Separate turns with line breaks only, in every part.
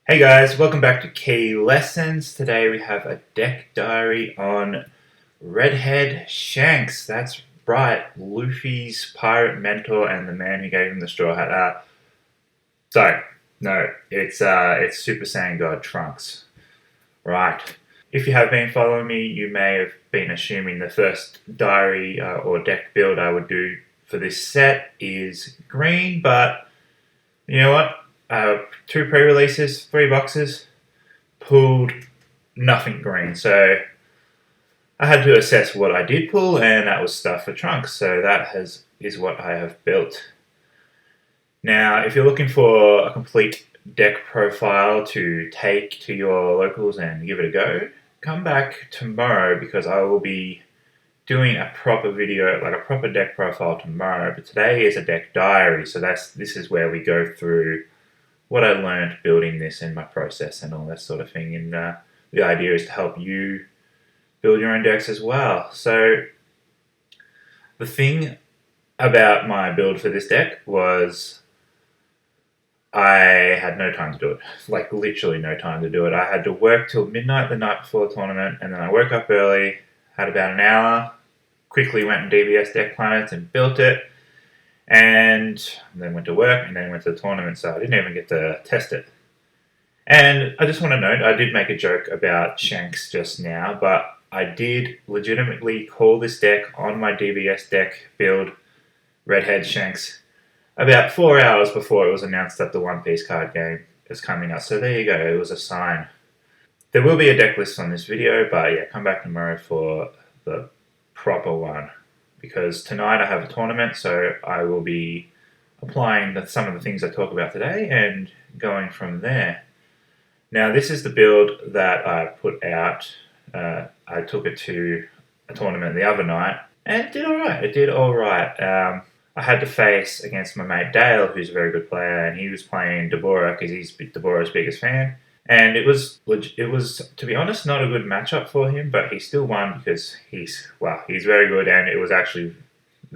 Hey guys, welcome back to Key Lessons. Today we have a deck diary on Redhead Shanks. That's right, Luffy's pirate mentor and the man who gave him the straw hat. Sorry, no, it's Super Saiyan God Trunks. Right. If you have been following me, you may have been assuming the first diary or deck build I would do for this set is green, but you know what? Two pre-releases, 3 boxes, pulled nothing green. So I had to assess what I did pull, and that was stuff for Trunks. So that is what I have built. Now, if you're looking for a complete deck profile to take to your locals and give it a go, come back tomorrow because I will be doing a proper video, like a proper deck profile tomorrow. But today is a deck diary, so this is where we go through what I learned building this and my process and all that sort of thing. And the idea is to help you build your own decks as well. So the thing about my build for this deck was I had no time to do it. Like literally no time to do it. I had to work till midnight the night before the tournament, and then I woke up early, had about an hour, quickly went on DBS Deck Planets and built it, and then went to work, and then went to the tournament, so I didn't even get to test it. And I just want to note, I did make a joke about Shanks just now, but I did legitimately call this deck on my DBS deck build, Redhead Shanks, about 4 hours before it was announced that the One Piece card game is coming out. So there you go, it was a sign. There will be a deck list on this video, but yeah, come back tomorrow for the proper one. Because tonight I have a tournament, so I will be applying some of the things I talk about today and going from there. Now, this is the build that I put out. I took it to a tournament the other night, and it did all right. I had to face against my mate Dale, who's a very good player, and he was playing Dabura because he's Dabura's biggest fan. And it was, to be honest, not a good matchup for him, but he still won because he's very good, and it was actually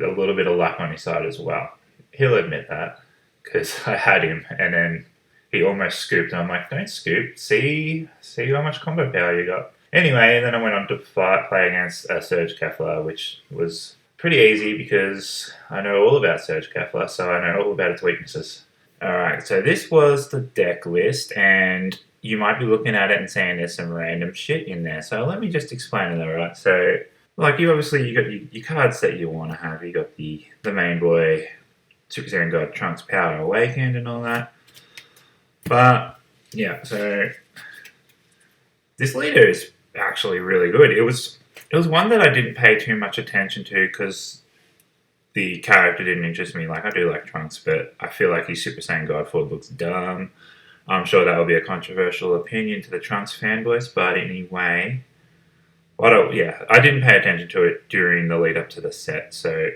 a little bit of luck on his side as well. He'll admit that, because I had him, and then he almost scooped, and I'm like, don't scoop, see how much combo power you got. Anyway, and then I went on to play against Serge Kefla, which was pretty easy because I know all about Serge Kefla, so I know all about its weaknesses. Alright, so this was the deck list, and you might be looking at it and saying there's some random shit in there. So let me just explain it, alright? So, like, you got your cards that you want to have. You got the main boy, Super Saiyan God Trunks Power Awakened and all that. But, yeah, so this leader is actually really good. It was one that I didn't pay too much attention to because the character didn't interest me. Like, I do like Trunks, but I feel like his Super Saiyan God form looks dumb. I'm sure that will be a controversial opinion to the Trunks fanboys, but anyway, I didn't pay attention to it during the lead up to the set. So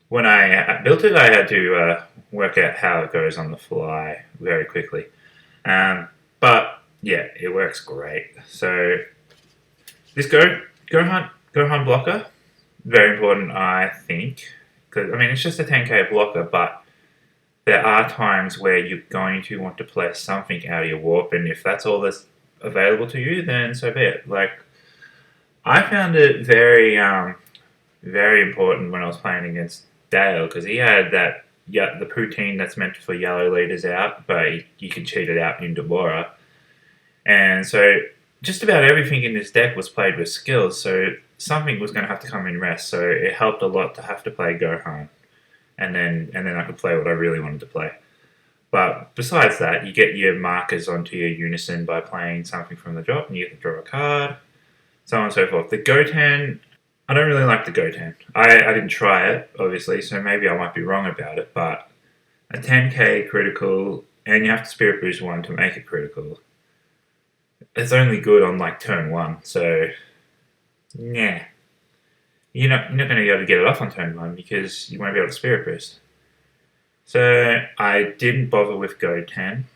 when I built it, I had to work out how it goes on the fly very quickly. But yeah, it works great. So this Gohan blocker, very important, I think, because I mean it's just a 10k blocker, but there are times where you're going to want to play something out of your warp, and if that's all that's available to you, then so be it. Like, I found it very, very important when I was playing against Dale, because he had the poutine that's meant for yellow leaders out, but you can cheat it out in Dabura. And so just about everything in this deck was played with skills, so something was going to have to come in rest, so it helped a lot to have to play Gohan. And then I could play what I really wanted to play. But besides that, you get your markers onto your unison by playing something from the drop, and you get to draw a card, so on and so forth. The Goten, I don't really like the Goten. I didn't try it, obviously, so maybe I might be wrong about it, but a 10k critical, and you have to Spirit Boost 1 to make it critical. It's only good on, like, turn 1, so yeah. You're not going to be able to get it off on turn 1 because you won't be able to Spirit Boost. So I didn't bother with Goten.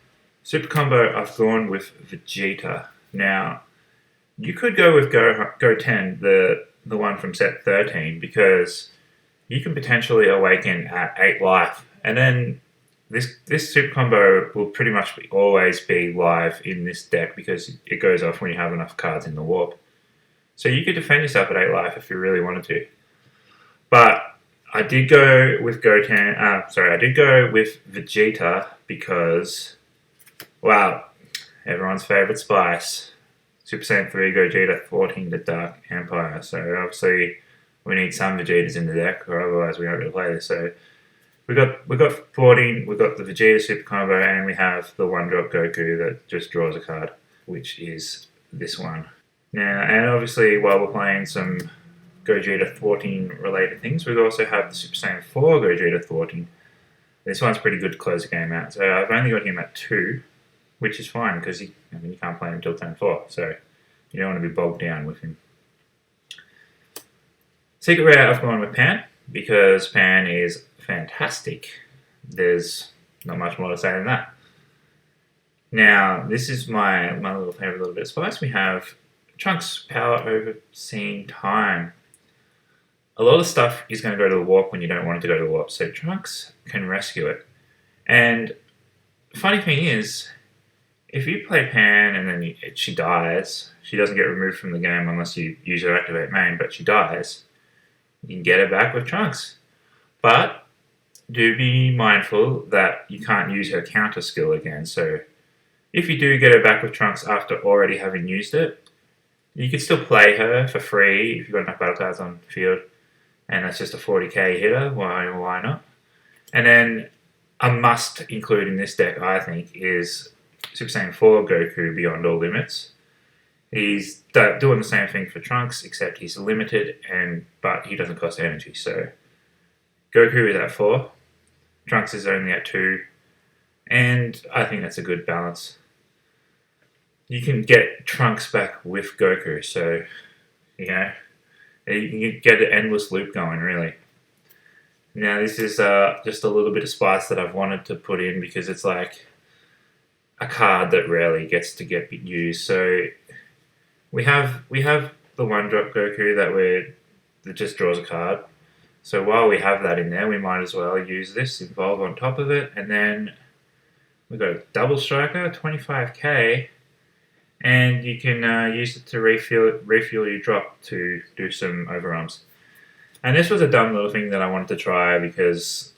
Super combo, I've gone with Vegeta. Now, you could go with Goten, the one from set 13, because you can potentially awaken at 8 life, and then This super combo will pretty much always be live in this deck because it goes off when you have enough cards in the warp. So you could defend yourself at 8 life if you really wanted to. But I did go with Goten. I did go with Vegeta because, wow, everyone's favorite spice. Super Saiyan 3 Gogeta 14 to Dark Empire. So obviously we need some Vegetas in the deck, or otherwise we won't be able to play this. So we got 14. We got the Vegeta Super Combo, and we have the one drop Goku that just draws a card, which is this one. Now, and obviously while we're playing some Gogeta 14 related things, we also have the Super Saiyan 4 Gogeta 14. This one's pretty good to close the game out. So I've only got him at 2, which is fine because you can't play him until turn 4. So you don't want to be bogged down with him. Secret Rare, I've gone with Pan because Pan is fantastic. There's not much more to say than that. Now, this is my little favorite little bit of spice. We have Trunks Power Over Seeing Time. A lot of stuff is going to go to the warp when you don't want it to go to the warp, so Trunks can rescue it. And the funny thing is, if you play Pan and then she dies, she doesn't get removed from the game unless you use her activate main, but she dies, you can get her back with Trunks. But do be mindful that you can't use her counter skill again. So if you do get her back with Trunks after already having used it, you can still play her for free if you've got enough battle cards on the field. And that's just a 40k hitter. Why not? And then a must include in this deck, I think, is Super Saiyan 4 Goku Beyond All Limits. He's doing the same thing for Trunks, except he's limited, but he doesn't cost energy. So Goku is at 4, Trunks is only at 2, and I think that's a good balance. You can get Trunks back with Goku, so you can get an endless loop going, really. Now this is just a little bit of spice that I've wanted to put in because it's like a card that rarely gets to get used. So we have the one drop Goku that just draws a card. So while we have that in there, we might as well use this Evolve on top of it, and then we've got a double striker, 25k, and you can use it to refuel your drop to do some overarms. And this was a dumb little thing that I wanted to try because,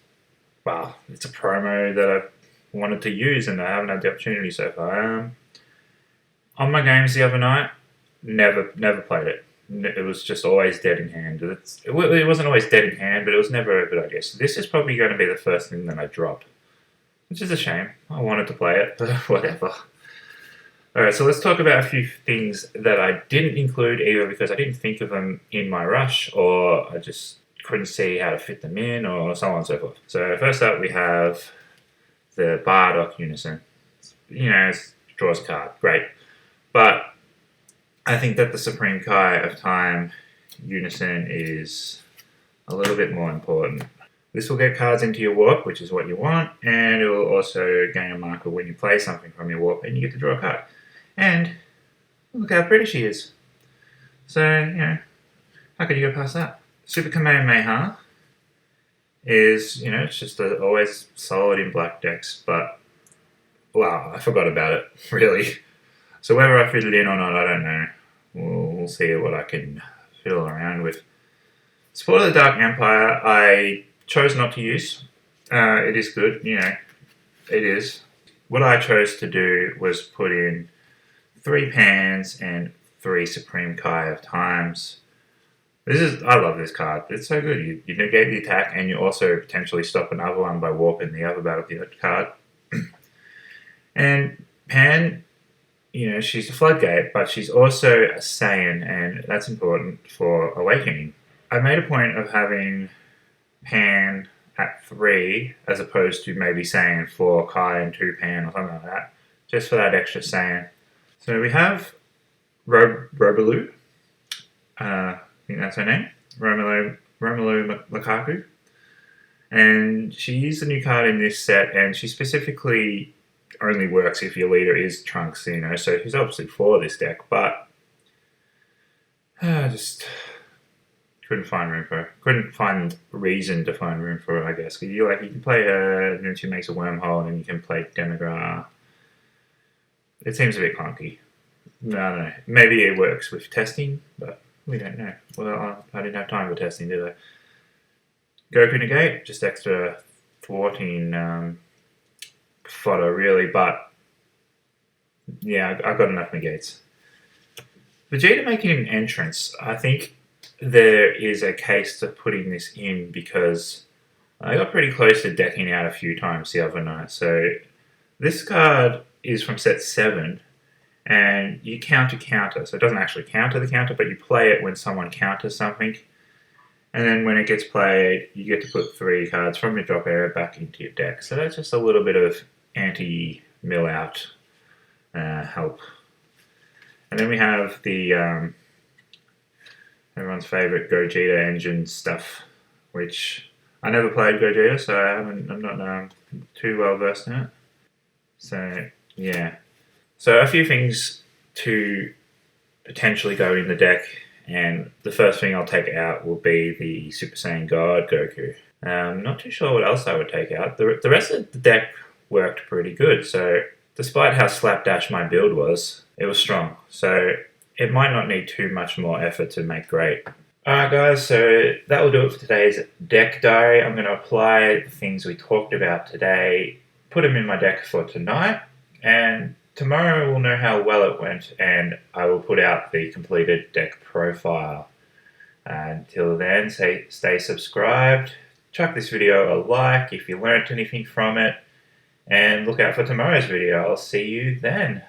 wow, it's a promo that I've wanted to use and I haven't had the opportunity so far. On my games the other night, never played it. It was just always dead in hand. It wasn't always dead in hand, but it was never a good idea. So this is probably going to be the first thing that I dropped, which is a shame. I wanted to play it, but whatever. Alright, so let's talk about a few things that I didn't include either because I didn't think of them in my rush or I just couldn't see how to fit them in or so on and so forth. So first up we have the Bardock Unison. It draws a card, great. But I think that the Supreme Kai of Time Unison is a little bit more important. This will get cards into your warp, which is what you want, and it will also gain a marker when you play something from your warp and you get to draw a card. And look how pretty she is. So, how could you go past that? Super Kamehameha is, it's just always solid in black decks, but, wow, I forgot about it, really. So whether I fit it in or not, I don't know. We'll see what I can fiddle around with. Support of the Dark Empire, I chose not to use. It is good, it is. What I chose to do was put in 3 Pans and 3 Supreme Kai of Times. I love this card. It's so good. You negate the attack and you also potentially stop another one by warping the other battlefield card. And Pan, she's a floodgate, but she's also a Saiyan, and that's important for awakening. I made a point of having Pan at 3 as opposed to maybe Saiyan 4 Kai and 2 Pan or something like that, just for that extra Saiyan. So we have Robaloo, I think that's her name, Romelu Lukaku, and she's the new card in this set, and she specifically only works if your leader is Trunks, so she's obviously for this deck, but couldn't find reason to find room for her, I guess. Because you can play her, and then she makes a wormhole, and then you can play Demigra. It seems a bit clunky. No. Maybe it works with testing, but we don't know. Well, I didn't have time for testing, did I? Goku Negate, just extra thwarting fodder, really, but yeah, I've got enough negates. Vegeta making an entrance, I think there is a case to putting this in because I got pretty close to decking out a few times the other night. So this card is from set 7, and you counter. So it doesn't actually counter the counter, but you play it when someone counters something. And then when it gets played, you get to put 3 cards from your drop area back into your deck. So that's just a little bit of anti-mill out help. And then we have the everyone's favourite Gogeta engine stuff, which I never played Gogeta, so I'm not too well versed in it. So yeah, so a few things to potentially go in the deck, and the first thing I'll take out will be the Super Saiyan God Goku. Not too sure what else I would take out. The rest of the deck worked pretty good, so despite how slapdash my build was, it was strong. So it might not need too much more effort to make great. Alright guys, so that will do it for today's deck diary. I'm going to apply the things we talked about today, put them in my deck for tonight, and tomorrow we'll know how well it went, and I will put out the completed deck profile. Until then, stay subscribed, chuck this video a like if you learnt anything from it, and look out for tomorrow's video. I'll see you then.